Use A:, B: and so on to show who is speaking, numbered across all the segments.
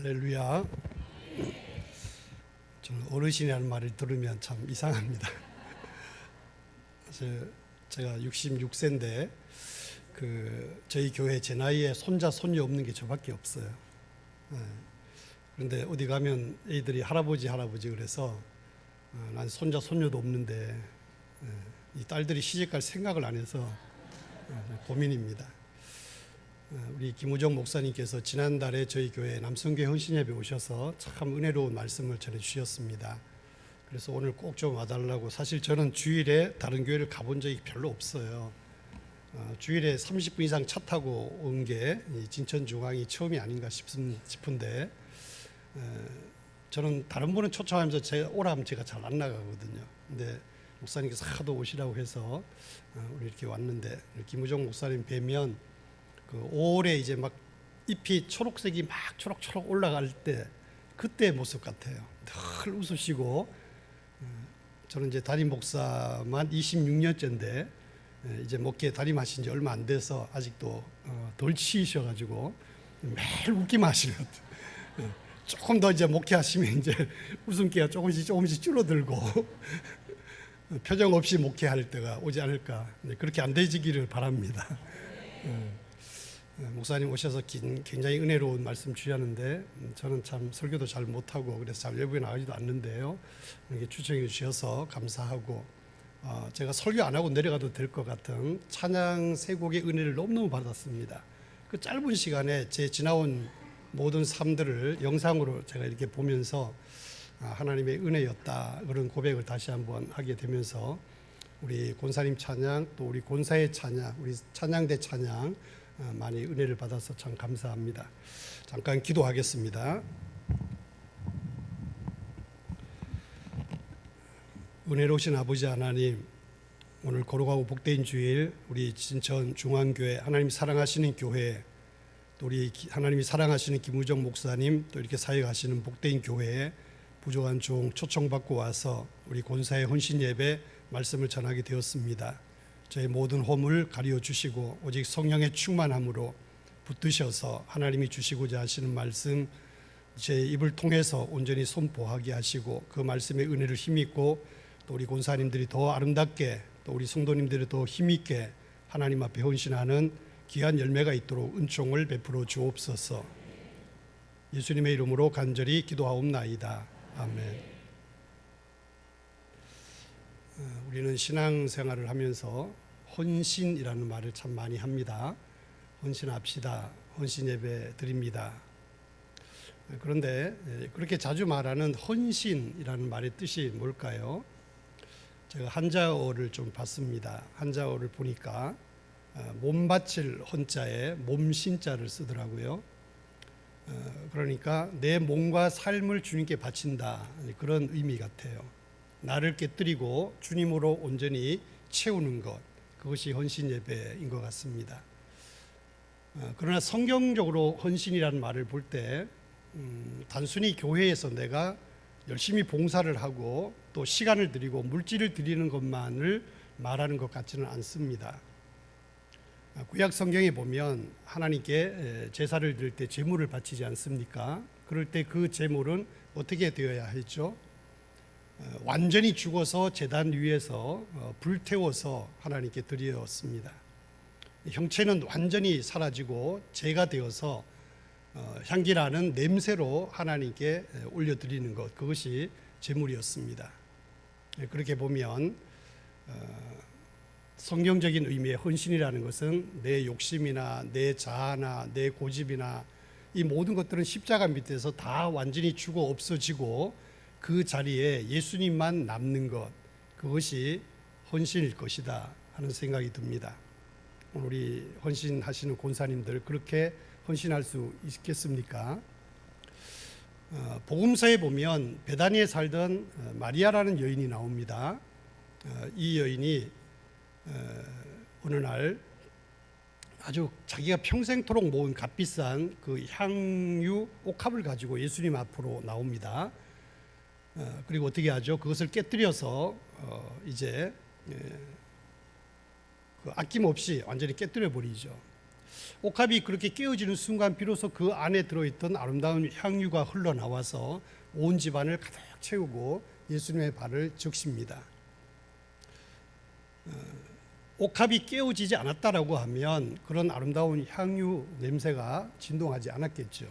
A: 할렐루야. 저는 어르신이라는 말을 들으면 참 이상합니다. 제가 66세인데 저희 교회 제 나이에 손자 손녀 없는 게 저밖에 없어요. 그런데 어디 가면 애들이 할아버지 그래서 난 손자 손녀도 없는데 이 딸들이 시집갈 생각을 안 해서 고민입니다. 우리 김우정 목사님께서 지난달에 저희 교회 남성교회 헌신예배 오셔서 참 은혜로운 말씀을 전해주셨습니다. 그래서 오늘 꼭 좀 와달라고. 사실 저는 주일에 다른 교회를 가본 적이 별로 없어요. 주일에 30분 이상 차 타고 온 게 진천중앙이 처음이 아닌가 싶은데 저는 다른 분은 초청하면서 제가 오라 하면 제가 잘 안 나가거든요. 근데 목사님께서 하도 오시라고 해서 우리 이렇게 왔는데, 김우정 목사님 뵈면 그 5월에 이제 막 잎이 초록색이 막 초록초록 올라갈 때 그때 모습 같아요. 늘 웃으시고. 저는 이제 담임 목사만 26년째인데 이제 목회 담임하신 지 얼마 안 돼서 아직도 덜 치이셔가지고 매일 웃기만 하시는 것 같아요. 조금 더 이제 목회하시면 이제 웃음기가 조금씩 줄어들고 표정 없이 목회할 때가 오지 않을까. 그렇게 안 되지기를 바랍니다. 목사님 오셔서 굉장히 은혜로운 말씀 주셨는데 저는 참 설교도 잘 못하고 그래서 잘 외부에 나가지도 않는데요. 이렇게 추천해 주셔서 감사하고, 제가 설교 안 하고 내려가도 될 것 같은 찬양 세 곡의 은혜를 너무너무 받았습니다. 그 짧은 시간에 제 지나온 모든 삶들을 영상으로 제가 이렇게 보면서 하나님의 은혜였다, 그런 고백을 다시 한번 하게 되면서 우리 권사님 찬양, 또 우리 권사의 찬양, 우리 찬양대 찬양 많이 은혜를 받아서 참 감사합니다. 잠깐 기도하겠습니다. 은혜로우신 아버지 하나님, 오늘 거룩하고 복된 주일 우리 진천 중앙교회 하나님 사랑하시는 교회, 또 우리 하나님이 사랑하시는 김우정 목사님, 또 이렇게 사역하시는 복된 교회에 부족한 종 초청받고 와서 우리 권사의 헌신 예배 말씀을 전하게 되었습니다. 저의 모든 허물 가리워 주시고 오직 성령의 충만함으로 붙드셔서 하나님이 주시고자 하시는 말씀 제 입을 통해서 온전히 선포하게 하시고, 그 말씀의 은혜를 힘입고 또 우리 권사님들이 더 아름답게, 또 우리 성도님들이 더 힘있게 하나님 앞에 헌신하는 귀한 열매가 있도록 은총을 베풀어 주옵소서. 예수님의 이름으로 간절히 기도하옵나이다. 아멘. 우리는 신앙생활을 하면서 헌신이라는 말을 참 많이 합니다. 헌신합시다, 헌신 예배 드립니다. 그런데 그렇게 자주 말하는 헌신이라는 말의 뜻이 뭘까요? 제가 한자어를 좀 봤습니다. 한자어를 보니까 몸 바칠 헌자에 몸신자를 쓰더라고요. 그러니까 내 몸과 삶을 주님께 바친다, 그런 의미 같아요. 나를 깨뜨리고 주님으로 온전히 채우는 것, 그것이 헌신 예배인 것 같습니다. 그러나 성경적으로 헌신이라는 말을 볼 때 단순히 교회에서 내가 열심히 봉사를 하고 또 시간을 들이고 물질을 드리는 것만을 말하는 것 같지는 않습니다. 구약 성경에 보면 하나님께 제사를 드릴 때 제물을 바치지 않습니까? 그럴 때 그 제물은 어떻게 되어야 했죠? 완전히 죽어서 제단 위에서 불태워서 하나님께 드렸습니다. 형체는 완전히 사라지고 제가 되어서 향기나는 냄새로 하나님께 올려드리는 것, 그것이 제물이었습니다. 그렇게 보면 성경적인 의미의 헌신이라는 것은 내 욕심이나 내 자아나 내 고집이나 이 모든 것들은 십자가 밑에서 다 완전히 죽어 없어지고 그 자리에 예수님만 남는 것, 그것이 헌신일 것이다 하는 생각이 듭니다. 우리 헌신하시는 권사님들 그렇게 헌신할 수 있겠습니까? 복음서에 보면 베다니에 살던 마리아라는 여인이 나옵니다. 이 여인이 어느 날 아주 자기가 평생토록 모은 값비싼 그 향유 옥합을 가지고 예수님 앞으로 나옵니다. 그리고 어떻게 하죠? 그것을 깨뜨려서 이제 그 아낌없이 완전히 깨뜨려 버리죠. 옥합이 그렇게 깨어지는 순간 비로소 그 안에 들어있던 아름다운 향유가 흘러나와서 온 집안을 가득 채우고 예수님의 발을 적십니다. 옥합이 깨어지지 않았다라고 하면 그런 아름다운 향유 냄새가 진동하지 않았겠죠.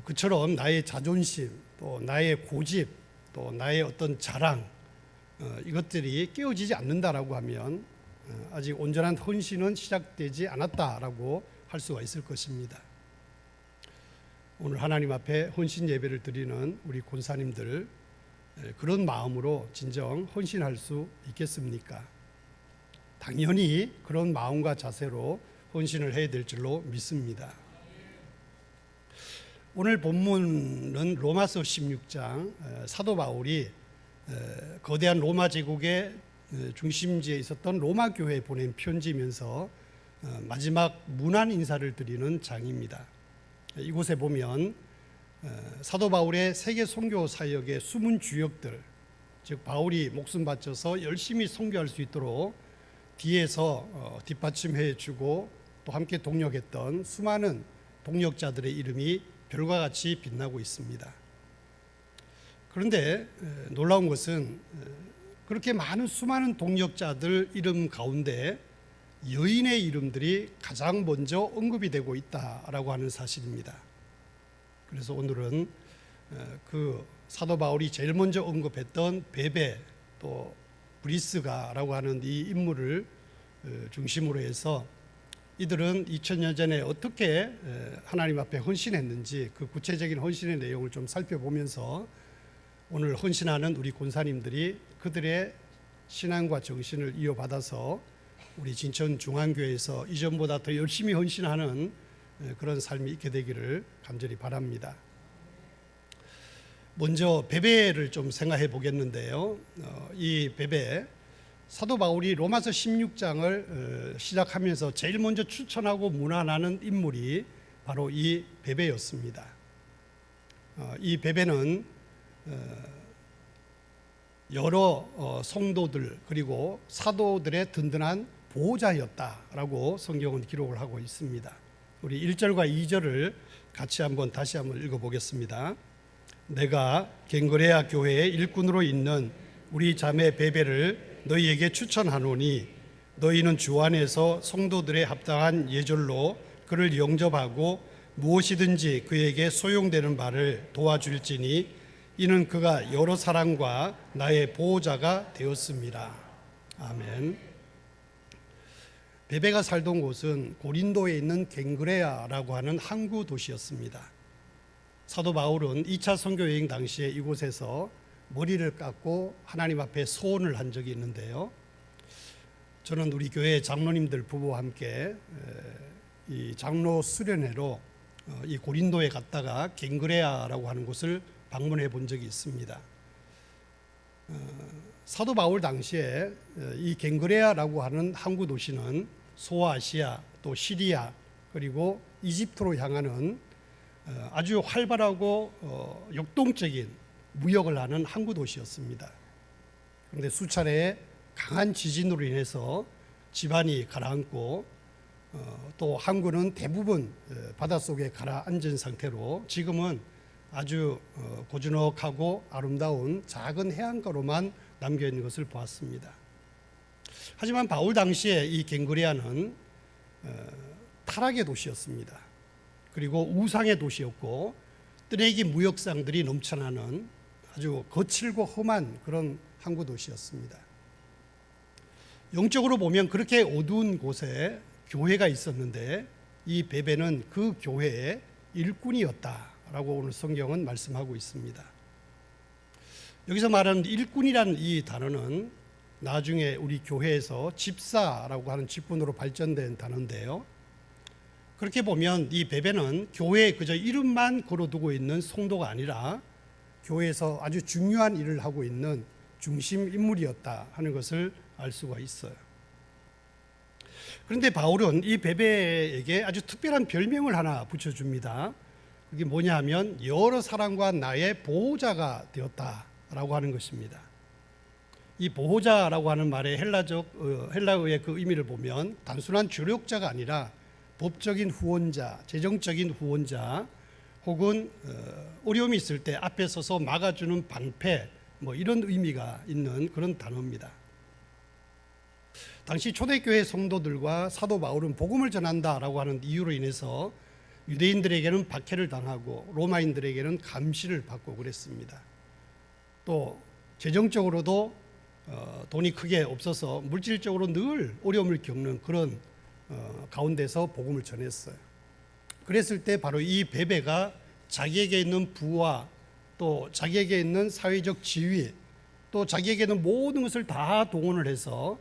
A: 그처럼 나의 자존심, 또 나의 고집, 또 나의 어떤 자랑, 이것들이 깨어지지 않는다라고 하면 아직 온전한 헌신은 시작되지 않았다라고 할 수가 있을 것입니다. 오늘 하나님 앞에 헌신 예배를 드리는 우리 권사님들, 그런 마음으로 진정 헌신할 수 있겠습니까? 당연히 그런 마음과 자세로 헌신을 해야 될 줄로 믿습니다. 오늘 본문은 로마서 16장, 사도 바울이 거대한 로마 제국의 중심지에 있었던 로마 교회에 보낸 편지면서 마지막 문안 인사를 드리는 장입니다. 이곳에 보면 사도 바울의 세계 선교 사역의 숨은 주역들, 즉 바울이 목숨 바쳐서 열심히 선교할 수 있도록 뒤에서 뒷받침해 주고 또 함께 동력했던 수많은 동력자들의 이름이 별과 같이 빛나고 있습니다. 그런데 놀라운 것은 그렇게 많은 수많은 동력자들 이름 가운데 여인의 이름들이 가장 먼저 언급이 되고 있다라고 하는 사실입니다. 그래서 오늘은 그 사도 바울이 제일 먼저 언급했던 베베 또 브리스가라고 하는 이 인물을 중심으로 해서 이들은 2000년 전에 어떻게 하나님 앞에 헌신했는지 그 구체적인 헌신의 내용을 좀 살펴보면서 오늘 헌신하는 우리 권사님들이 그들의 신앙과 정신을 이어받아서 우리 진천 중앙교회에서 이전보다 더 열심히 헌신하는 그런 삶이 있게 되기를 간절히 바랍니다. 먼저 베베를 좀 생각해 보겠는데요. 이 베베, 사도 바울이 로마서 16장을 시작하면서 제일 먼저 추천하고 문안하는 인물이 바로 이 베베였습니다. 이 베베는 여러 성도들 그리고 사도들의 든든한 보호자였다라고 성경은 기록을 하고 있습니다. 우리 1절과 2절을 같이 다시 한번 읽어보겠습니다. 내가 갱그레아 교회의 일꾼으로 있는 우리 자매 베베를 너희에게 추천하노니 너희는 주 안에서 성도들의 합당한 예절로 그를 영접하고 무엇이든지 그에게 소용되는 바를 도와줄지니 이는 그가 여러 사람과 나의 보호자가 되었습니다. 아멘. 베베가 살던 곳은 고린도에 있는 갱그레아라고 하는 항구 도시였습니다. 사도 바울은 2차 선교 여행 당시에 이곳에서 머리를 깎고 하나님 앞에 소원을 한 적이 있는데요. 저는 우리 교회 장로님들 부부와 함께 이 장로 수련회로 이 고린도에 갔다가 갱그레아라고 하는 곳을 방문해 본 적이 있습니다. 사도 바울 당시에 이 갱그레아라고 하는 항구 도시는 소아시아 또 시리아 그리고 이집트로 향하는 아주 활발하고 역동적인 무역을 하는 항구 도시였습니다. 그런데 수차례 강한 지진으로 인해서 지반이 가라앉고 또 항구는 대부분 바닷속에 가라앉은 상태로 지금은 아주 고즈넉하고 아름다운 작은 해안가로만 남겨있는 것을 보았습니다. 하지만 바울 당시에 이 갱그레아는 타락의 도시였습니다. 그리고 우상의 도시였고 뜨내기 무역상들이 넘쳐나는 아주 거칠고 험한 그런 항구 도시였습니다. 영적으로 보면 그렇게 어두운 곳에 교회가 있었는데 이 베베는 그 교회의 일꾼이었다라고 오늘 성경은 말씀하고 있습니다. 여기서 말하는 일꾼이라는 이 단어는 나중에 우리 교회에서 집사라고 하는 직분으로 발전된 단어인데요. 그렇게 보면 이 베베는 교회에 그저 이름만 걸어두고 있는 성도가 아니라 교회에서 아주 중요한 일을 하고 있는 중심 인물이었다 하는 것을 알 수가 있어요. 그런데 바울은 이 베베에게 아주 특별한 별명을 하나 붙여줍니다. 그게 뭐냐 하면 여러 사람과 나의 보호자가 되었다라고 하는 것입니다. 이 보호자라고 하는 말의 헬라어의 그 의미를 보면 단순한 조력자가 아니라 법적인 후원자, 재정적인 후원자, 혹은 어려움이 있을 때 앞에 서서 막아주는 방패, 뭐 이런 의미가 있는 그런 단어입니다. 당시 초대교회 성도들과 사도 바울은 복음을 전한다라고 하는 이유로 인해서 유대인들에게는 박해를 당하고 로마인들에게는 감시를 받고 그랬습니다. 또 재정적으로도 돈이 크게 없어서 물질적으로 늘 어려움을 겪는 그런 가운데서 복음을 전했어요. 그랬을 때 바로 이 베베가 자기에게 있는 부와 또 자기에게 있는 사회적 지위, 또 자기에게 있는 모든 것을 다 동원을 해서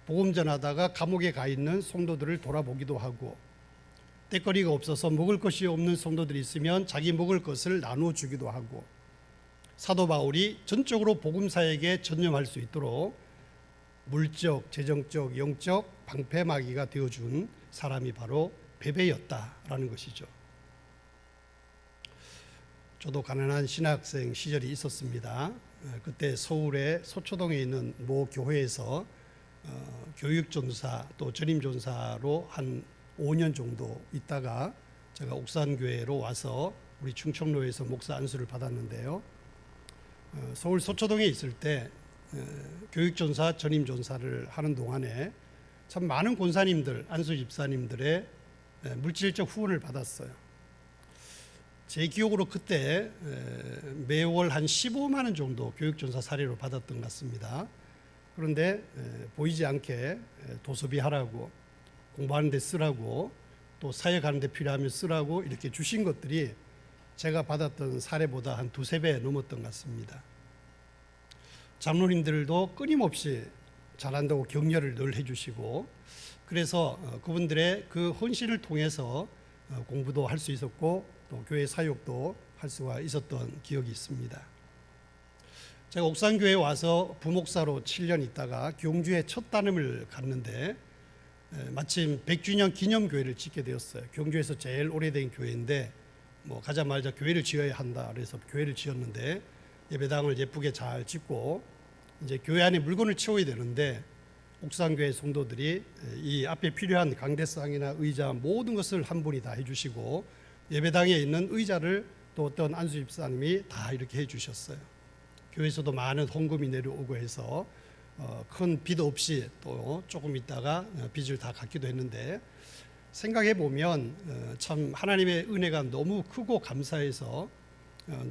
A: 복음 전하다가 감옥에 가 있는 성도들을 돌아보기도 하고, 때거리가 없어서 먹을 것이 없는 성도들이 있으면 자기 먹을 것을 나누어 주기도 하고, 사도 바울이 전적으로 복음사에게 전념할 수 있도록 물적, 재정적, 영적 방패막이가 되어준 사람이 바로 베베였다라는 것이죠. 저도 가난한 신학생 시절이 있었습니다. 그때 서울의 서초동에 있는 모 교회에서 교육전사 또 전임전사로 한 5년 정도 있다가 제가 옥산교회로 와서 우리 충청로에서 목사 안수를 받았는데요. 서울 서초동에 있을 때 교육전사, 전임전사를 하는 동안에 참 많은 권사님들, 안수 집사님들의 물질적 후원을 받았어요. 제 기억으로 그때 매월 한 15만 원 정도 교육전사 사례로 받았던 것 같습니다. 그런데 보이지 않게 도서비 하라고, 공부하는 데 쓰라고, 또 사역하는 데 필요하면 쓰라고 이렇게 주신 것들이 제가 받았던 사례보다 한 두세 배 넘었던 것 같습니다. 장로님들도 끊임없이 잘한다고 격려를 늘 해주시고, 그래서 그분들의 그 헌신을 통해서 공부도 할 수 있었고 또 교회 사역도 할 수가 있었던 기억이 있습니다. 제가 옥산교회에 와서 부목사로 7년 있다가 경주에 첫 단임을 갔는데 마침 100주년 기념교회를 짓게 되었어요. 경주에서 제일 오래된 교회인데 가자마자 교회를 지어야 한다 그래서 교회를 지었는데, 예배당을 예쁘게 잘 짓고 이제 교회 안에 물건을 채워야 되는데 옥산교회 성도들이 이 앞에 필요한 강대상이나 의자 모든 것을 한 분이 다 해주시고, 예배당에 있는 의자를 또 어떤 안수 집사님이 다 이렇게 해주셨어요. 교회에서도 많은 헌금이 내려오고 해서 큰 빚 없이 또 조금 있다가 빚을 다 갚기도 했는데, 생각해 보면 참 하나님의 은혜가 너무 크고 감사해서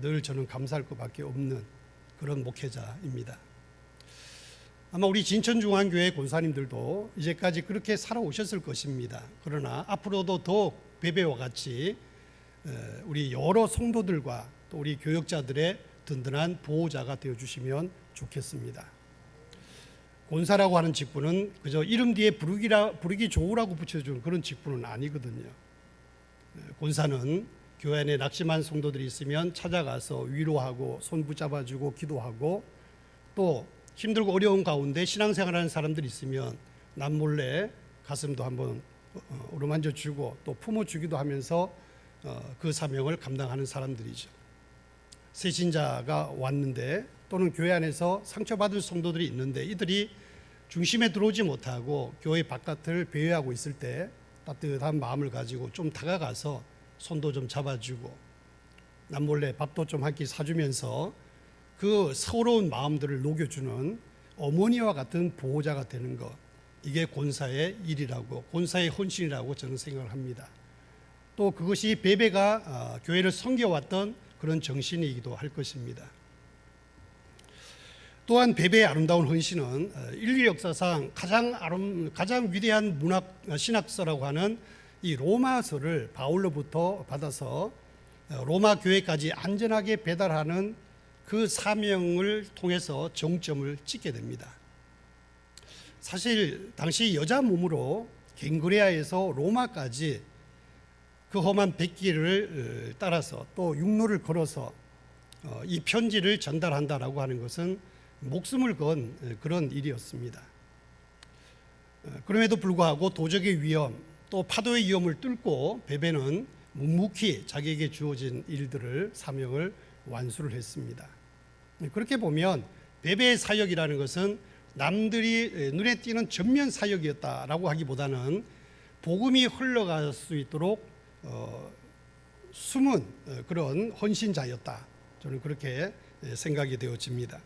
A: 늘 저는 감사할 것밖에 없는 그런 목회자입니다. 아마 우리 진천중앙교회 권사님들도 이제까지 그렇게 살아오셨을 것입니다. 그러나 앞으로도 더욱 베베와 같이 우리 여러 성도들과 또 우리 교역자들의 든든한 보호자가 되어주시면 좋겠습니다. 권사라고 하는 직분은 그저 이름 뒤에 부르기 좋으라고 붙여준 그런 직분은 아니거든요. 권사는 교회 안에 낙심한 성도들이 있으면 찾아가서 위로하고 손 붙잡아주고 기도하고, 또 힘들고 어려운 가운데 신앙생활하는 사람들이 있으면 남몰래 가슴도 한번 어루만져 주고 또 품어주기도 하면서 그 사명을 감당하는 사람들이죠. 새신자가 왔는데 또는 교회 안에서 상처받은 성도들이 있는데 이들이 중심에 들어오지 못하고 교회 바깥을 배회하고 있을 때 따뜻한 마음을 가지고 좀 다가가서 손도 좀 잡아주고 남몰래 밥도 좀 한 끼 사주면서 그 서러운 마음들을 녹여주는 어머니와 같은 보호자가 되는 것, 이게 권사의 일이라고, 권사의 헌신이라고 저는 생각을 합니다. 또 그것이 베베가 교회를 섬겨왔던 그런 정신이기도 할 것입니다. 또한 베베의 아름다운 헌신은 인류 역사상 가장 위대한 신학서라고 하는 이 로마서를 바울로부터 받아서 로마 교회까지 안전하게 배달하는 그 사명을 통해서 정점을 찍게 됩니다. 사실 당시 여자 몸으로 갱그레아에서 로마까지 그 험한 백길을 따라서 또 육로를 걸어서 이 편지를 전달한다라고 하는 것은 목숨을 건 그런 일이었습니다. 그럼에도 불구하고 도적의 위험 또 파도의 위험을 뚫고 베베는 묵묵히 자기에게 주어진 일들을 사명을 완수를 했습니다. 그렇게 보면 베베의 사역이라는 것은 남들이 눈에 띄는 전면 사역이었다라고 하기보다는 복음이 흘러갈 수 있도록 숨은 그런 헌신자였다. 저는 그렇게 생각이 되어집니다.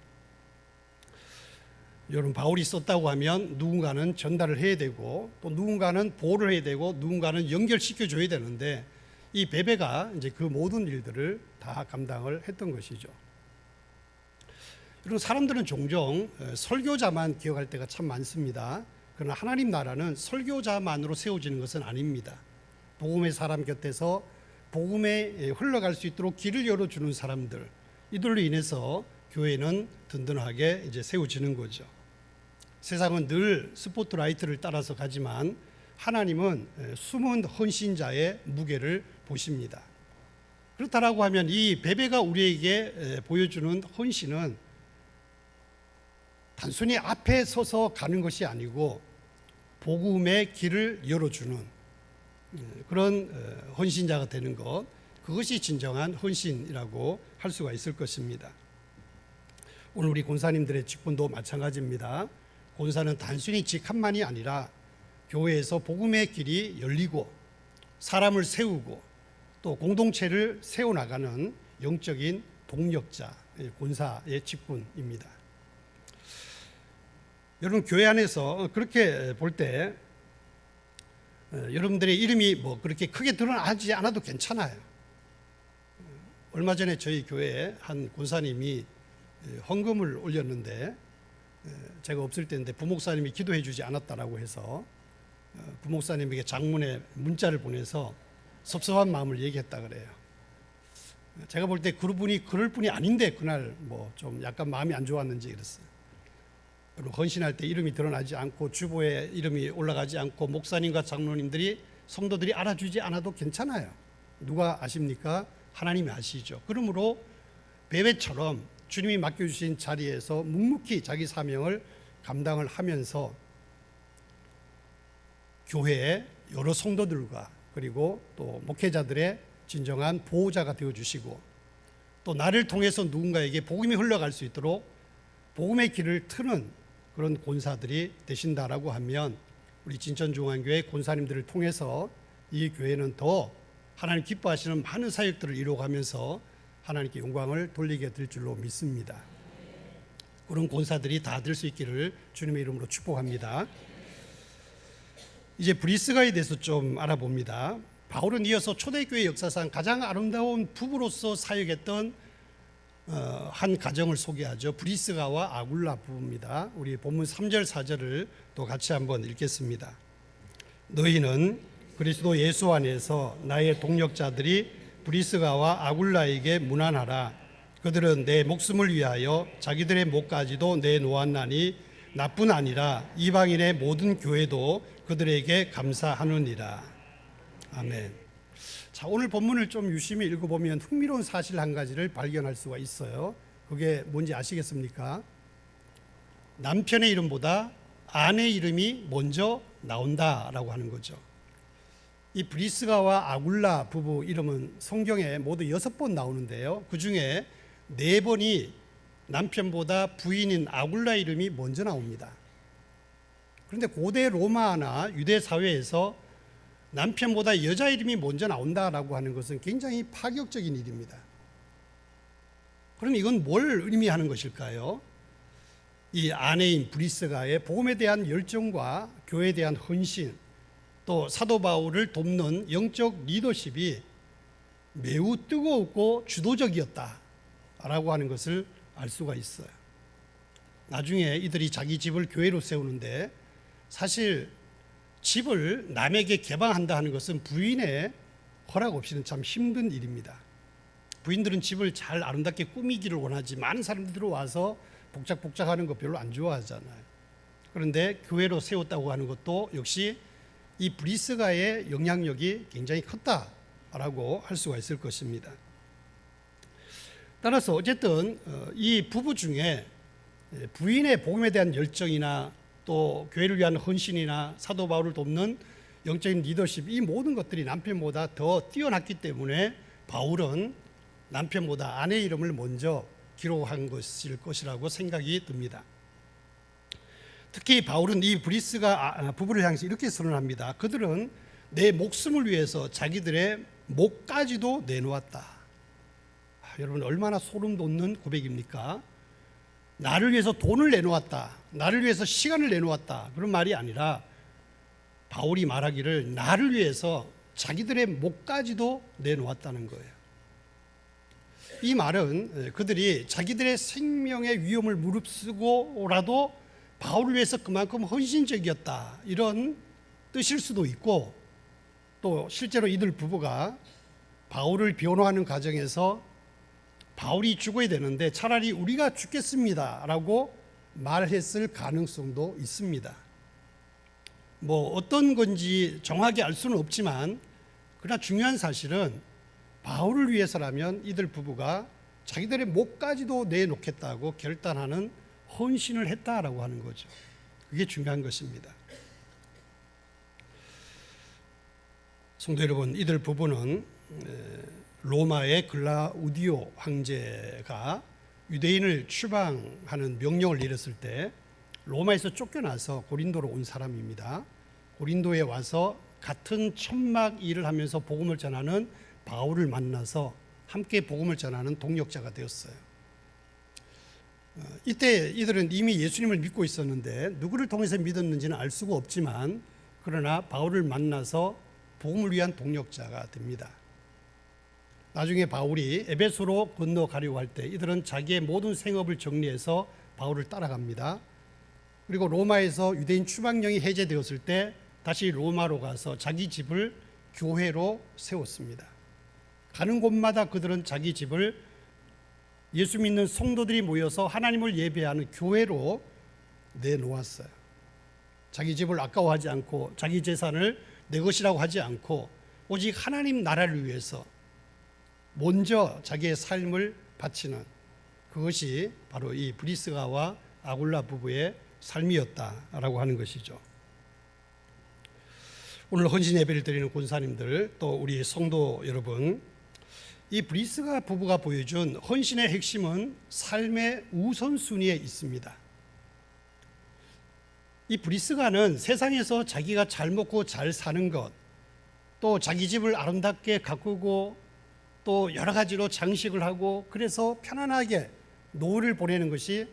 A: 여러분, 바울이 썼다고 하면 누군가는 전달을 해야 되고 또 누군가는 보호를 해야 되고 누군가는 연결시켜 줘야 되는데 이 베베가 이제 그 모든 일들을 다 감당을 했던 것이죠. 여러분, 사람들은 종종 설교자만 기억할 때가 참 많습니다. 그러나 하나님 나라는 설교자만으로 세워지는 것은 아닙니다. 복음의 사람 곁에서 복음에 흘러갈 수 있도록 길을 열어주는 사람들, 이들로 인해서 교회는 든든하게 이제 세워지는 거죠. 세상은 늘 스포트라이트를 따라서 가지만 하나님은 숨은 헌신자의 무게를 보십니다. 그렇다라고 하면 이 베베가 우리에게 보여주는 헌신은 단순히 앞에 서서 가는 것이 아니고 복음의 길을 열어주는 그런 헌신자가 되는 것, 그것이 진정한 헌신이라고 할 수가 있을 것입니다. 오늘 우리 권사님들의 직분도 마찬가지입니다. 권사는 단순히 직함만이 아니라 교회에서 복음의 길이 열리고 사람을 세우고 또 공동체를 세워나가는 영적인 동력자, 권사의 직분입니다. 여러분, 교회 안에서 그렇게 볼 때 여러분들의 이름이 뭐 그렇게 크게 드러나지 않아도 괜찮아요. 얼마 전에 저희 교회에 한 권사님이 헌금을 올렸는데 제가 없을 때인데 부목사님이 기도해 주지 않았다라고 해서 부목사님에게 장문의 문자를 보내서 섭섭한 마음을 얘기했다 그래요. 제가 볼 때 그분이 그럴 분이 아닌데 그날 뭐 좀 약간 마음이 안 좋았는지 그랬어요. 헌신할 때 이름이 드러나지 않고 주보에 이름이 올라가지 않고 목사님과 장로님들이 성도들이 알아주지 않아도 괜찮아요. 누가 아십니까? 하나님이 아시죠. 그러므로 베베처럼 주님이 맡겨주신 자리에서 묵묵히 자기 사명을 감당을 하면서 교회의 여러 성도들과 그리고 또 목회자들의 진정한 보호자가 되어주시고 또 나를 통해서 누군가에게 복음이 흘러갈 수 있도록 복음의 길을 트는 그런 권사들이 되신다라고 하면 우리 진천중앙교회 권사님들을 통해서 이 교회는 더 하나님 기뻐하시는 많은 사역들을 이루어가면서 하나님께 영광을 돌리게 될 줄로 믿습니다. 그런 권사들이 다 될 수 있기를 주님의 이름으로 축복합니다. 이제 브리스가에 대해서 좀 알아봅니다. 바울은 이어서 초대교회 역사상 가장 아름다운 부부로서 사역했던 한 가정을 소개하죠. 브리스가와 아굴라 부부입니다. 우리 본문 3절 4절을 또 같이 한번 읽겠습니다. 너희는 그리스도 예수 안에서 나의 동역자들이 브리스가와 아굴라에게 문안하라. 그들은 내 목숨을 위하여 자기들의 목까지도 내놓았나니 나뿐 아니라 이방인의 모든 교회도 그들에게 감사하느니라. 아멘. 자, 오늘 본문을 좀 유심히 읽어보면 흥미로운 사실 한 가지를 발견할 수가 있어요. 그게 뭔지 아시겠습니까? 남편의 이름보다 아내 이름이 먼저 나온다라고 하는 거죠. 이 브리스가와 아굴라 부부 이름은 성경에 모두 6번 나오는데요. 그 중에 4번이 남편보다 부인인 아굴라 이름이 먼저 나옵니다. 그런데 고대 로마나 유대 사회에서 남편보다 여자 이름이 먼저 나온다라고 하는 것은 굉장히 파격적인 일입니다. 그럼 이건 뭘 의미하는 것일까요? 이 아내인 브리스가의 복음에 대한 열정과 교회에 대한 헌신, 또 사도 바울을 돕는 영적 리더십이 매우 뜨거웠고 주도적이었다라고 하는 것을 알 수가 있어요. 나중에 이들이 자기 집을 교회로 세우는데 사실 집을 남에게 개방한다 하는 것은 부인의 허락 없이는 참 힘든 일입니다. 부인들은 집을 잘 아름답게 꾸미기를 원하지 많은 사람들이 들어와서 복작복작하는 거 별로 안 좋아하잖아요. 그런데 교회로 세웠다고 하는 것도 역시 이 브리스가의 영향력이 굉장히 컸다라고 할 수가 있을 것입니다. 따라서 어쨌든 이 부부 중에 부인의 복음에 대한 열정이나 또 교회를 위한 헌신이나 사도 바울을 돕는 영적인 리더십, 이 모든 것들이 남편보다 더 뛰어났기 때문에 바울은 남편보다 아내 이름을 먼저 기록한 것일 것이라고 생각이 듭니다. 특히 바울은 이 브리스가 부부를 향해서 이렇게 선언합니다. 그들은 내 목숨을 위해서 자기들의 목까지도 내놓았다. 여러분 얼마나 소름 돋는 고백입니까? 나를 위해서 돈을 내놓았다. 나를 위해서 시간을 내놓았다. 그런 말이 아니라 바울이 말하기를 나를 위해서 자기들의 목까지도 내놓았다는 거예요. 이 말은 그들이 자기들의 생명의 위험을 무릅쓰고라도 바울을 위해서 그만큼 헌신적이었다 이런 뜻일 수도 있고, 또 실제로 이들 부부가 바울을 변호하는 과정에서 바울이 죽어야 되는데 차라리 우리가 죽겠습니다 라고 말했을 가능성도 있습니다. 뭐 어떤 건지 정확히 알 수는 없지만 그러나 중요한 사실은 바울을 위해서라면 이들 부부가 자기들의 목까지도 내놓겠다고 결단하는 헌신을 했다라고 하는 거죠. 그게 중요한 것입니다. 성도 여러분, 이들 부부는 로마의 글라우디오 황제가 유대인을 추방하는 명령을 내렸을 때 로마에서 쫓겨나서 고린도로 온 사람입니다. 고린도에 와서 같은 천막 일을 하면서 복음을 전하는 바울을 만나서 함께 복음을 전하는 동역자가 되었어요. 이때 이들은 이미 예수님을 믿고 있었는데 누구를 통해서 믿었는지는 알 수가 없지만 그러나 바울을 만나서 복음을 위한 동역자가 됩니다. 나중에 바울이 에베소로 건너가려고 할 때 이들은 자기의 모든 생업을 정리해서 바울을 따라갑니다. 그리고 로마에서 유대인 추방령이 해제되었을 때 다시 로마로 가서 자기 집을 교회로 세웠습니다. 가는 곳마다 그들은 자기 집을 예수 믿는 성도들이 모여서 하나님을 예배하는 교회로 내놓았어요. 자기 집을 아까워하지 않고 자기 재산을 내 것이라고 하지 않고 오직 하나님 나라를 위해서 먼저 자기의 삶을 바치는, 그것이 바로 이 브리스가와 아굴라 부부의 삶이었다라고 하는 것이죠. 오늘 헌신 예배를 드리는 권사님들, 또 우리 성도 여러분, 이 브리스가 부부가 보여준 헌신의 핵심은 삶의 우선순위에 있습니다. 이 브리스가는 세상에서 자기가 잘 먹고 잘 사는 것, 또 자기 집을 아름답게 가꾸고 또 여러 가지로 장식을 하고 그래서 편안하게 노후를 보내는 것이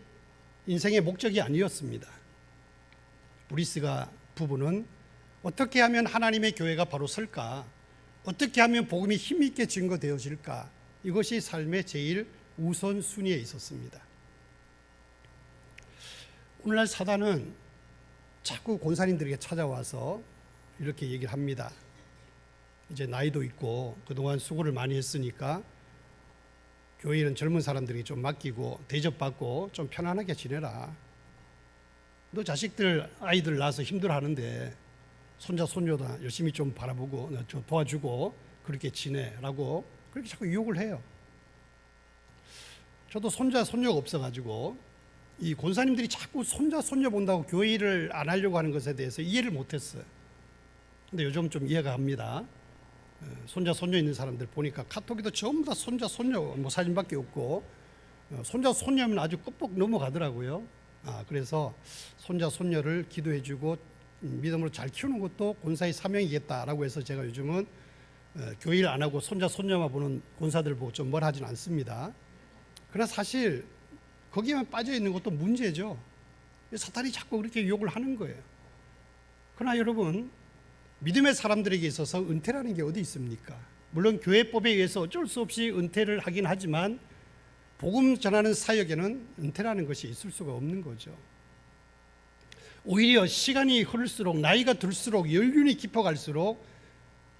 A: 인생의 목적이 아니었습니다. 브리스가 부부는 어떻게 하면 하나님의 교회가 바로 설까? 어떻게 하면 복음이 힘있게 증거되어질까? 이것이 삶의 제일 우선순위에 있었습니다. 오늘날 사단은 자꾸 권사님들에게 찾아와서 이렇게 얘기를 합니다. 이제 나이도 있고 그동안 수고를 많이 했으니까 교회는 젊은 사람들이 좀 맡기고 대접받고 좀 편안하게 지내라. 너 자식들 아이들 낳아서 힘들어하는데 손자 손녀도 열심히 좀 바라보고 좀 도와주고 그렇게 지내라고 그렇게 자꾸 유혹을 해요. 저도 손자 손녀가 없어가지고 이 권사님들이 자꾸 손자 손녀 본다고 교회 일을 안 하려고 하는 것에 대해서 이해를 못했어요. 근데 요즘 좀 이해가 갑니다. 손자 손녀 있는 사람들 보니까 카톡에도 전부 다 손자 손녀 뭐 사진밖에 없고 손자 손녀면 아주 껍벅 넘어가더라고요. 그래서 손자 손녀를 기도해주고 믿음으로 잘 키우는 것도 권사의 사명이겠다라고 해서 제가 요즘은 교회 일 안 하고 손자 손녀만 보는 권사들 보고 좀 뭘 하진 않습니다. 그러나 사실 거기에만 빠져 있는 것도 문제죠. 사탄이 자꾸 그렇게 유혹을 하는 거예요. 그러나 여러분, 믿음의 사람들에게 있어서 은퇴라는 게 어디 있습니까? 물론 교회법에 의해서 어쩔 수 없이 은퇴를 하긴 하지만 복음 전하는 사역에는 은퇴라는 것이 있을 수가 없는 거죠. 오히려 시간이 흐를수록 나이가 들수록 연륜이 깊어갈수록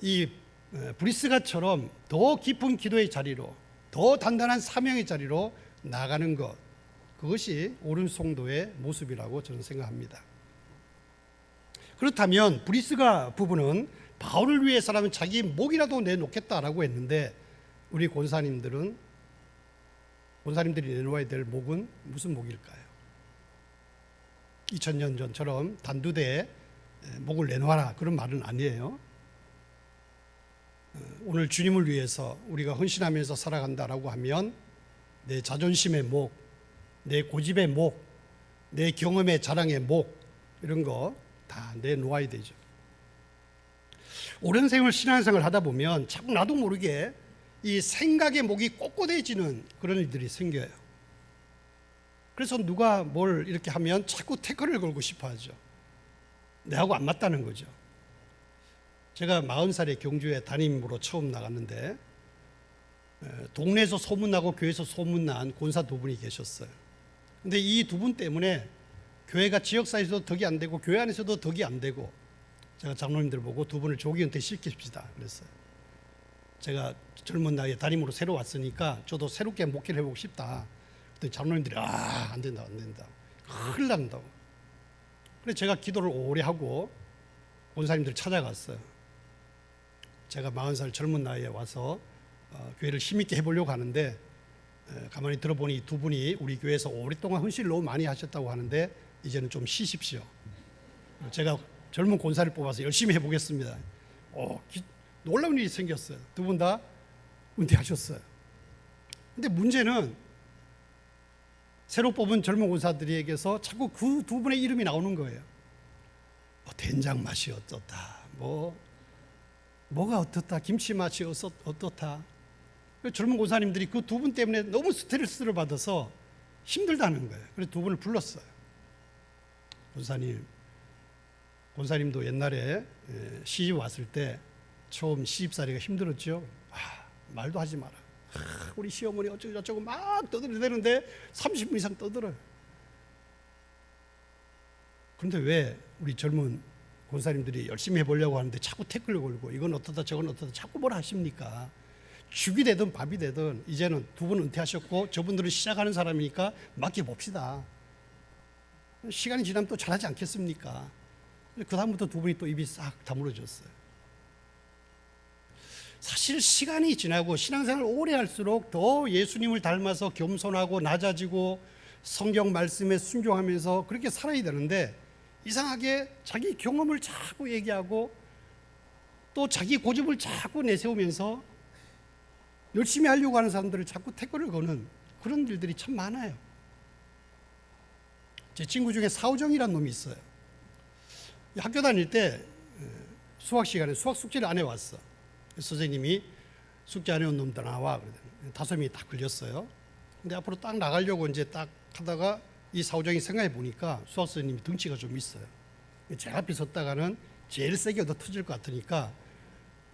A: 이 브리스가처럼 더 깊은 기도의 자리로, 더 단단한 사명의 자리로 나가는 것, 그것이 옳은 성도의 모습이라고 저는 생각합니다. 그렇다면 브리스가 부부는 바울을 위해서라면 자기 목이라도 내놓겠다라고 했는데 우리 권사님들이 내놓아야 될 목은 무슨 목일까요? 2000년 전처럼 단두대에 목을 내놓아라 그런 말은 아니에요. 오늘 주님을 위해서 우리가 헌신하면서 살아간다라고 하면 내 자존심의 목, 내 고집의 목, 내 경험의 자랑의 목, 이런 거 다 내놓아야 되죠. 오랜 세월 신앙생활을 하다 보면 자꾸 나도 모르게 이 생각의 목이 꼿꼿해지는 그런 일들이 생겨요. 그래서 누가 뭘 이렇게 하면 자꾸 태클을 걸고 싶어 하죠. 내하고 안 맞다는 거죠. 제가 40살에 경주에 담임으로 처음 나갔는데 동네에서 소문나고 교회에서 소문난 권사 두 분이 계셨어요. 근데 이 두 분 때문에 교회가 지역사회에서도 덕이 안 되고 교회 안에서도 덕이 안 되고, 제가 장로님들 보고 두 분을 조기 은퇴 시킵시다 그랬어요. 제가 젊은 나이에 담임으로 새로 왔으니까 저도 새롭게 목회를 해보고 싶다. 그랬더니 장로님들이 안 된다 큰일 난다고. 그래서 제가 기도를 오래 하고 권사님들 찾아갔어요. 제가 40살 젊은 나이에 와서 교회를 힘있게 해보려고 하는데, 가만히 들어보니 두 분이 우리 교회에서 오랫동안 헌신을 너무 많이 하셨다고 하는데 이제는 좀 쉬십시오. 제가 젊은 권사를 뽑아서 열심히 해보겠습니다. 놀라운 일이 생겼어요. 두 분 다 은퇴하셨어요. 근데 문제는 새로 뽑은 젊은 권사들에게서 자꾸 그 두 분의 이름이 나오는 거예요. 된장 맛이 어떻다, 뭐가 어떻다, 김치 맛이 어떻다. 젊은 권사님들이 그 두 분 때문에 너무 스트레스를 받아서 힘들다는 거예요. 그래서 두 분을 불렀어요. 권사님도 옛날에 시집 왔을 때 처음 시집살이가 힘들었죠. 말도 하지 마라. 우리 시어머니 어쩌고 막 떠들어대는데 30분 이상 떠들어요. 그런데 왜 우리 젊은 권사님들이 열심히 해보려고 하는데 자꾸 태클을 걸고 이건 어떻다 저건 어떻다 자꾸 뭐라 하십니까? 죽이 되든 밥이 되든 이제는 두 분 은퇴하셨고 저분들은 시작하는 사람이니까 맡겨봅시다. 시간이 지나면 또 잘하지 않겠습니까? 그 다음부터 두 분이 또 입이 싹 다물어졌어요. 사실 시간이 지나고 신앙생활을 오래 할수록 더 예수님을 닮아서 겸손하고 낮아지고 성경 말씀에 순종하면서 그렇게 살아야 되는데, 이상하게 자기 경험을 자꾸 얘기하고 또 자기 고집을 자꾸 내세우면서 열심히 하려고 하는 사람들을 자꾸 태클을 거는 그런 일들이 참 많아요. 제 친구 중에 사우정이라는 놈이 있어요. 학교 다닐 때 수학 시간에 수학 숙제를 안 해왔어. 선생님이 숙제 안 해온 놈들 나와. 5명이 딱 걸렸어요. 근데 앞으로 딱 나가려고 이제 딱 하다가 이 사우정이 생각해 보니까 수학 선생님이 덩치가 좀 있어요. 제 앞에 섰다가는 제일 세게 얻어 터질 것 같으니까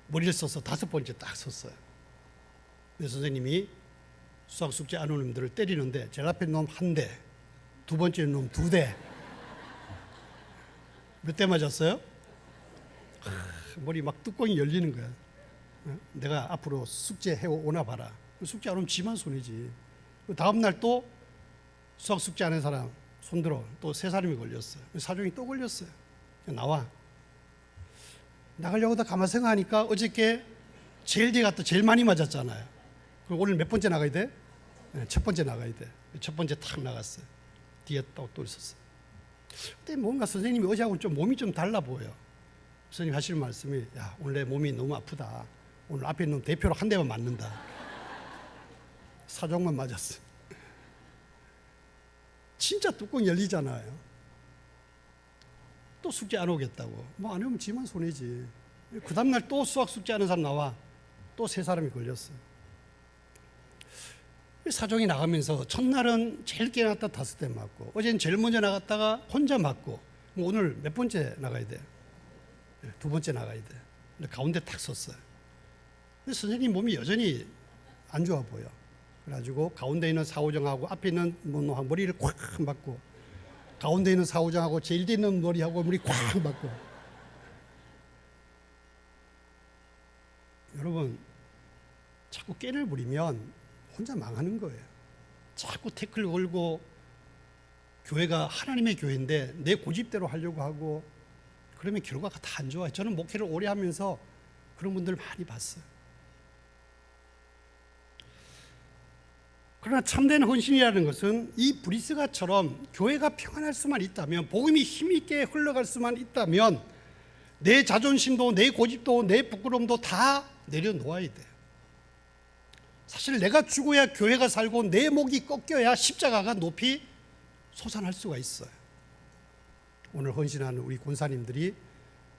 A: 머리를 써서 5번째 딱 섰어요. 그래서 선생님이 수학 숙제 안 오는 놈들을 때리는데 제일 앞에 놈 1대, 두 번째 놈 2대. 몇 대 맞았어요? 머리 막 뚜껑이 열리는 거야. 내가 앞으로 숙제 해오나 봐라. 숙제 안 오면 지만 손해지. 다음 날 또 수학 숙제 안 한 사람 손들어. 또 3사람이 걸렸어요. 사종이 또 걸렸어요. 나와. 나가려고 다 가만 생각하니까 어저께 제일 뒤에 갔다 제일 많이 맞았잖아요. 그럼 오늘 몇 번째 나가야 돼? 첫 번째 나가야 돼. 첫 번째 탁 나갔어요. 뒤에 또 있었어요. 근데 뭔가 선생님이 어제하고는 좀 몸이 좀 달라 보여. 선생님 하시는 말씀이, 야, 오늘 내 몸이 너무 아프다. 오늘 앞에 있는 대표로 한 대만 맞는다. 사종만 맞았어. 진짜 뚜껑 열리잖아요. 또 숙제 안 오겠다고. 뭐 안 오면 지만 손해지. 그 다음날 또 수학 숙제 하는 사람 나와. 또 3사람이 걸렸어요. 사종이 나가면서 첫날은 제일 늦게 나갔다 5대 맞고, 어제는 제일 먼저 나갔다가 혼자 맞고, 뭐 오늘 몇 번째 나가야 돼? 2번째 나가야 돼. 근데 가운데 탁 섰어요. 근데 선생님 몸이 여전히 안 좋아 보여. 그래가지고 가운데 있는 사우정하고 앞에 있는 머리를 콱 맞고, 가운데 있는 사우정하고 제일 뒤에 있는 머리하고 머리 콱 맞고. 여러분, 자꾸 깨를 부리면 혼자 망하는 거예요. 자꾸 태클 걸고, 교회가 하나님의 교회인데 내 고집대로 하려고 하고, 그러면 결과가 다 안 좋아요. 저는 목회를 오래 하면서 그런 분들 많이 봤어요. 그러나 참된 헌신이라는 것은 이 브리스가처럼 교회가 평안할 수만 있다면, 복음이 힘있게 흘러갈 수만 있다면 내 자존심도 내 고집도 내 부끄러움도 다 내려놓아야 돼요. 사실 내가 죽어야 교회가 살고 내 목이 꺾여야 십자가가 높이 솟아날 수가 있어요. 오늘 헌신하는 우리 권사님들이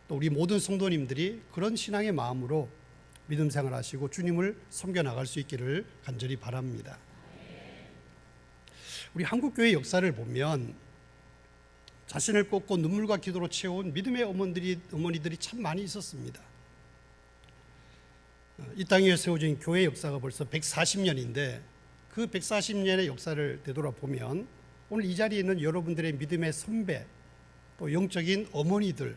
A: 또 우리 모든 성도님들이 그런 신앙의 마음으로 믿음 생활하시고 주님을 섬겨나갈 수 있기를 간절히 바랍니다. 우리 한국교회 역사를 보면 자신을 꽂고 눈물과 기도로 채운 믿음의 어머니들이 참 많이 있었습니다. 이 땅에 세워진 교회 역사가 벌써 140년인데 그 140년의 역사를 되돌아보면 오늘 이 자리에 있는 여러분들의 믿음의 선배 또 영적인 어머니들,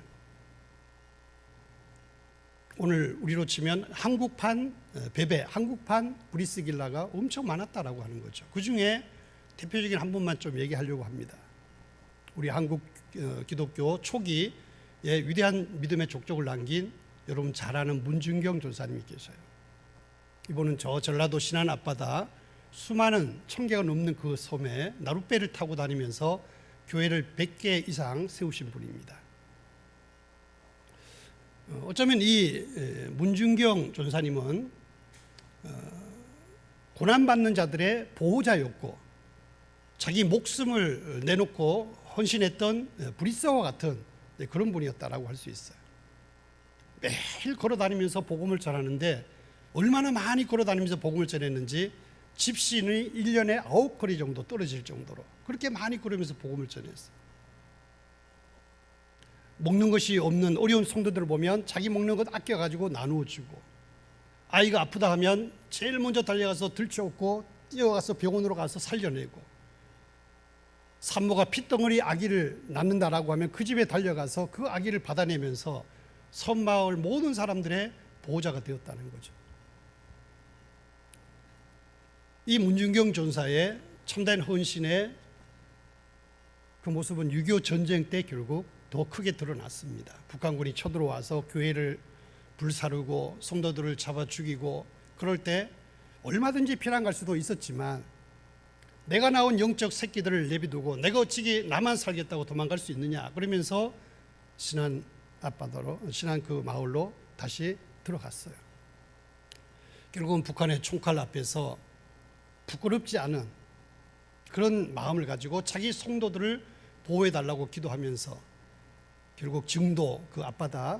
A: 오늘 우리로 치면 한국판 베베, 한국판 브리스길라가 엄청 많았다라고 하는 거죠. 그 중에 대표적인 한 분만 좀 얘기하려고 합니다. 우리 한국 기독교 초기에 위대한 믿음의 족적을 남긴 여러분 잘 아는 문준경 전사님이 계셔요. 이분은 저 전라도 신안 앞바다 수많은 1000개가 넘는 그 섬에 나룻배를 타고 다니면서 교회를 100개 이상 세우신 분입니다. 어쩌면 이 문준경 전사님은 고난받는 자들의 보호자였고 자기 목숨을 내놓고 헌신했던 브리스와 같은 그런 분이었다라고 할 수 있어요. 매일 걸어다니면서 복음을 전하는데 얼마나 많이 걸어다니면서 복음을 전했는지 집신이 1년에 9거리 정도 떨어질 정도로 그렇게 많이 걸으면서 복음을 전했어요. 먹는 것이 없는 어려운 성도들을 보면 자기 먹는 것 아껴가지고 나누어 주고, 아이가 아프다 하면 제일 먼저 달려가서 들쳐업고 뛰어가서 병원으로 가서 살려내고, 산모가 핏덩어리 아기를 낳는다라고 하면 그 집에 달려가서 그 아기를 받아내면서 섬마을 모든 사람들의 보호자가 되었다는 거죠. 이 문준경 전사의 참된 헌신의 그 모습은 6.25 전쟁 때 결국 더 크게 드러났습니다. 북한군이 쳐들어와서 교회를 불사르고 성도들을 잡아 죽이고 그럴 때 얼마든지 피난 갈 수도 있었지만 내가 낳은 영적 새끼들을 내비두고 내가 어찌게 나만 살겠다고 도망갈 수 있느냐 그러면서 신안 앞바다로 신안 그 마을로 다시 들어갔어요. 결국은 북한의 총칼 앞에서 부끄럽지 않은 그런 마음을 가지고 자기 성도들을 보호해달라고 기도하면서 결국 증도 그 앞바다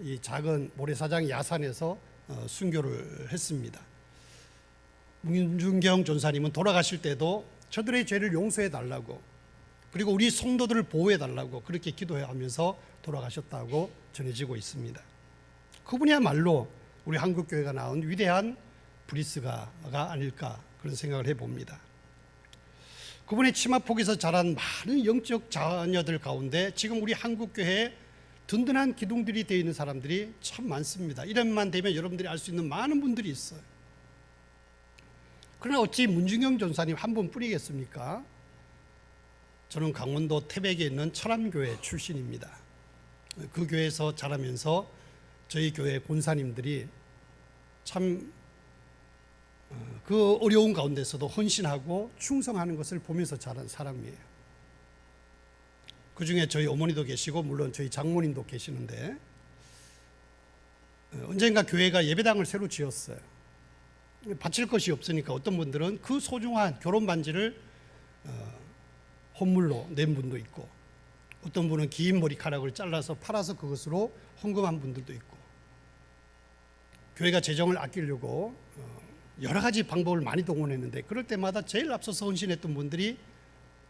A: 이 작은 모래사장 야산에서 순교를 했습니다. 문준경 전사님은 돌아가실 때도 저들의 죄를 용서해달라고 그리고 우리 성도들을 보호해달라고 그렇게 기도하면서 돌아가셨다고 전해지고 있습니다. 그분이야말로 우리 한국교회가 낳은 위대한 브리스가가 아닐까 그런 생각을 해봅니다. 그분의 치마폭에서 자란 많은 영적 자녀들 가운데 지금 우리 한국교회에 든든한 기둥들이 되어 있는 사람들이 참 많습니다. 이름만 되면 여러분들이 알 수 있는 많은 분들이 있어요. 그러나 어찌 문준경 전사님 한 분 뿐이겠습니까? 저는 강원도 태백에 있는 철암교회 출신입니다. 그 교회에서 자라면서 저희 교회 권사님들이 참 그 어려운 가운데서도 헌신하고 충성하는 것을 보면서 자란 사람이에요. 그 중에 저희 어머니도 계시고 물론 저희 장모님도 계시는데 언젠가 교회가 예배당을 새로 지었어요. 바칠 것이 없으니까 어떤 분들은 그 소중한 결혼 반지를 헌물로 낸 분도 있고 어떤 분은 긴 머리카락을 잘라서 팔아서 그것으로 헌금한 분들도 있고 교회가 재정을 아끼려고 여러 가지 방법을 많이 동원했는데 그럴 때마다 제일 앞서서 헌신했던 분들이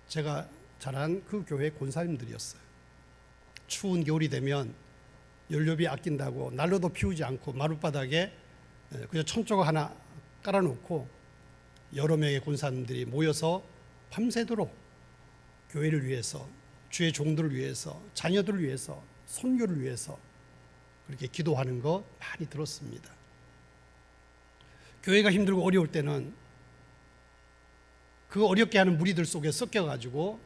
A: 제가 자란 그 교회 권사님들이었어요. 추운 겨울이 되면 연료비 아낀다고 난로도 피우지 않고 마룻바닥에 그냥 천조각 하나 깔아놓고 여러 명의 권사님들이 모여서 밤새도록 교회를 위해서 주의 종들을 위해서 자녀들을 위해서 선교를 위해서 그렇게 기도하는 거 많이 들었습니다. 교회가 힘들고 어려울 때는 그 어렵게 하는 무리들 속에 섞여가지고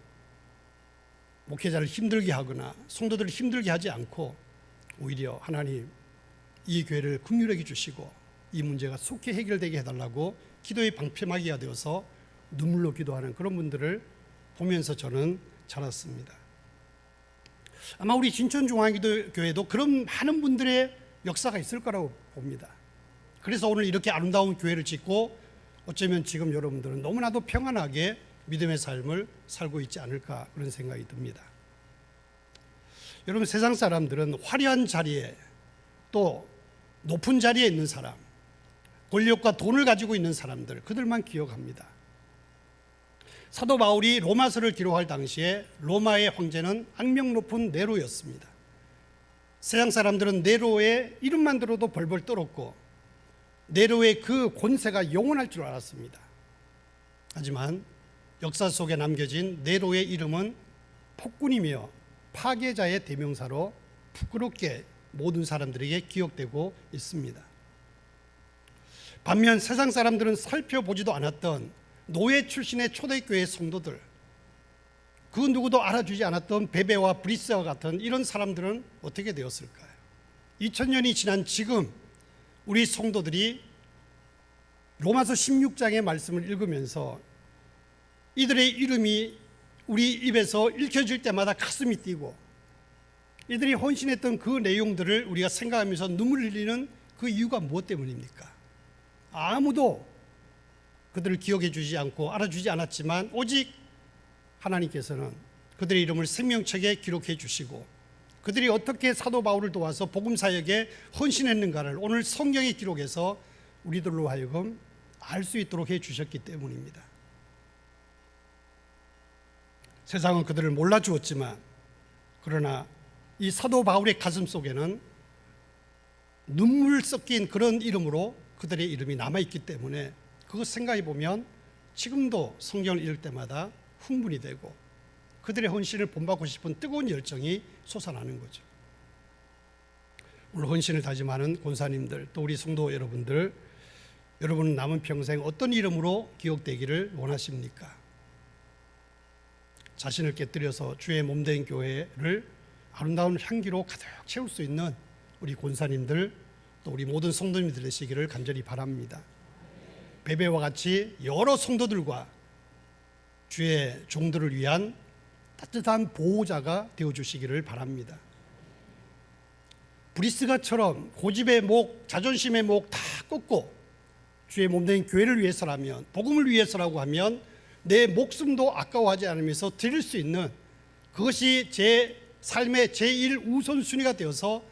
A: 목회자를 힘들게 하거나 성도들을 힘들게 하지 않고 오히려 하나님 이 교회를 긍휼하게 주시고 이 문제가 속히 해결되게 해달라고 기도의 방패막이가 되어서 눈물로 기도하는 그런 분들을 보면서 저는 자랐습니다. 아마 우리 진천중앙기도교회도 그런 많은 분들의 역사가 있을 거라고 봅니다. 그래서 오늘 이렇게 아름다운 교회를 짓고 어쩌면 지금 여러분들은 너무나도 평안하게 믿음의 삶을 살고 있지 않을까 그런 생각이 듭니다. 여러분, 세상 사람들은 화려한 자리에 또 높은 자리에 있는 사람, 권력과 돈을 가지고 있는 사람들, 그들만 기억합니다. 사도 바울이 로마서를 기록할 당시에 로마의 황제는 악명 높은 네로였습니다. 세상 사람들은 네로의 이름만 들어도 벌벌 떨었고 네로의 그 권세가 영원할 줄 알았습니다. 하지만 역사 속에 남겨진 네로의 이름은 폭군이며 파괴자의 대명사로 부끄럽게 모든 사람들에게 기억되고 있습니다. 반면 세상 사람들은 살펴보지도 않았던 노예 출신의 초대교회 성도들, 그 누구도 알아주지 않았던 베베와 브리스와 같은 이런 사람들은 어떻게 되었을까요? 2000년이 지난 지금 우리 성도들이 로마서 16장의 말씀을 읽으면서 이들의 이름이 우리 입에서 읽혀질 때마다 가슴이 뛰고 이들이 헌신했던 그 내용들을 우리가 생각하면서 눈물 흘리는 그 이유가 무엇 때문입니까? 아무도 그들을 기억해 주지 않고 알아주지 않았지만 오직 하나님께서는 그들의 이름을 생명책에 기록해 주시고 그들이 어떻게 사도 바울을 도와서 복음 사역에 헌신했는가를 오늘 성경에 기록해서 우리들로 하여금 알 수 있도록 해 주셨기 때문입니다. 세상은 그들을 몰라 주었지만 그러나 이 사도 바울의 가슴 속에는 눈물 섞인 그런 이름으로 그들의 이름이 남아있기 때문에 그거 생각해 보면 지금도 성경을 읽을 때마다 흥분이 되고 그들의 헌신을 본받고 싶은 뜨거운 열정이 솟아나는 거죠. 오늘 헌신을 다짐하는 권사님들 또 우리 성도 여러분들, 여러분은 남은 평생 어떤 이름으로 기억되기를 원하십니까? 자신을 깨뜨려서 주의 몸된 교회를 아름다운 향기로 가득 채울 수 있는 우리 권사님들 또 우리 모든 성도님들 되시기를 간절히 바랍니다. 베베와 같이 여러 성도들과 주의 종들을 위한 따뜻한 보호자가 되어주시기를 바랍니다. 브리스가처럼 고집의 목, 자존심의 목 다 꺾고 주의 몸된 교회를 위해서라면, 복음을 위해서라고 하면 내 목숨도 아까워하지 않으면서 드릴 수 있는 그것이 제 삶의 제1 우선순위가 되어서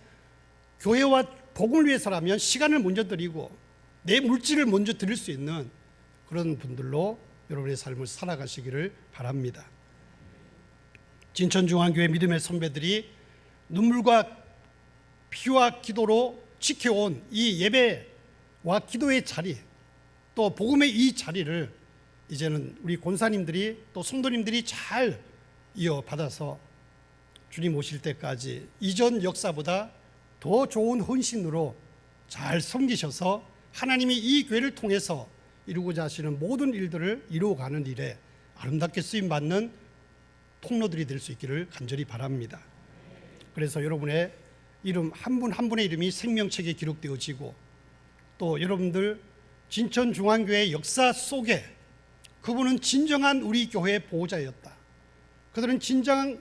A: 교회와 복음을 위해서라면 시간을 먼저 드리고 내 물질을 먼저 드릴 수 있는 그런 분들로 여러분의 삶을 살아가시기를 바랍니다. 진천중앙교회 믿음의 선배들이 눈물과 피와 기도로 지켜온 이 예배와 기도의 자리, 또 복음의 이 자리를 이제는 우리 권사님들이 또 성도님들이 잘 이어받아서 주님 오실 때까지 이전 역사보다 더 좋은 헌신으로 잘 섬기셔서 하나님이 이 교회를 통해서 이루고자 하시는 모든 일들을 이루어가는 일에 아름답게 쓰임받는 통로들이 될 수 있기를 간절히 바랍니다. 그래서 여러분의 이름 한 분 한 분의 이름이 생명책에 기록되어지고 또 여러분들 진천중앙교회 역사 속에 그분은 진정한 우리 교회의 보호자였다. 그들은 진정한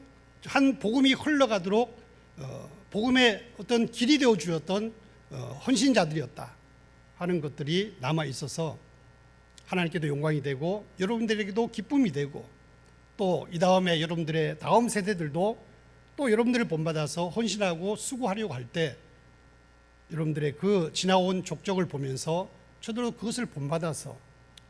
A: 복음이 흘러가도록 복음의 어떤 길이 되어 주었던 헌신자들이었다 하는 것들이 남아 있어서 하나님께도 영광이 되고 여러분들에게도 기쁨이 되고 또 이 다음에 여러분들의 다음 세대들도 또 여러분들을 본받아서 헌신하고 수고하려고 할 때 여러분들의 그 지나온 족적을 보면서 저도 그것을 본받아서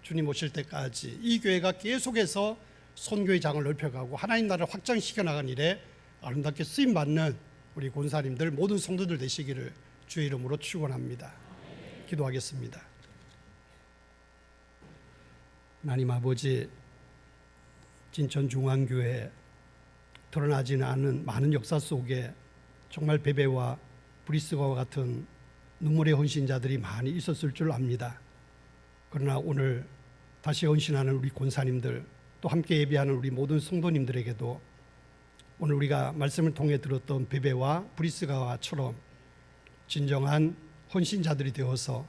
A: 주님 오실 때까지 이 교회가 계속해서 선교의 장을 넓혀가고 하나님 나라를 확장시켜 나가는 일에 아름답게 쓰임받는 우리 권사님들 모든 성도들 되시기를 주의 이름으로 축원합니다. 기도하겠습니다. 하나님 아버지, 진천중앙교회 드러나지는 않은 많은 역사 속에 정말 베베와 브리스가와 같은 눈물의 헌신자들이 많이 있었을 줄 압니다. 그러나 오늘 다시 헌신하는 우리 권사님들 또 함께 예배하는 우리 모든 성도님들에게도 오늘 우리가 말씀을 통해 들었던 베베와 브리스가와처럼 진정한 헌신자들이 되어서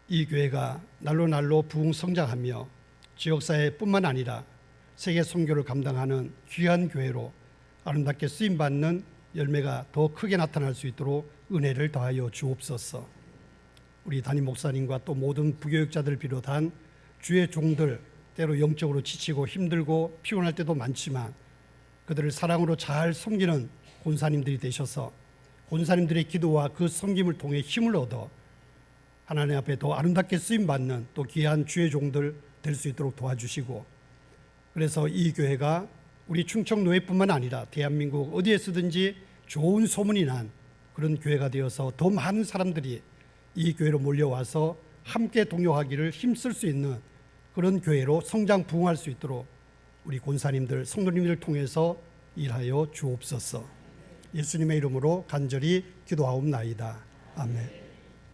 A: 이 교회가 날로 날로 부흥 성장하며 지역사회뿐만 아니라 세계 선교를 감당하는 귀한 교회로 아름답게 쓰임받는 열매가 더 크게 나타날 수 있도록 은혜를 더하여 주옵소서. 우리 담임 목사님과 또 모든 부교육자들 비롯한 주의 종들 때로 영적으로 지치고 힘들고 피곤할 때도 많지만 그들을 사랑으로 잘 섬기는 권사님들이 되셔서 권사님들의 기도와 그 섬김을 통해 힘을 얻어 하나님 앞에 더 아름답게 쓰임받는 또 귀한 주의 종들 될 수 있도록 도와주시고, 그래서 이 교회가 우리 충청노예뿐만 아니라 대한민국 어디에서든지 좋은 소문이 난 그런 교회가 되어서 더 많은 사람들이 이 교회로 몰려와서 함께 동역하기를 힘쓸 수 있는 그런 교회로 성장 부흥할 수 있도록 우리 권사님들, 성도님들을 통해서 일하여 주옵소서. 예수님의 이름으로 간절히 기도하옵나이다. 아멘.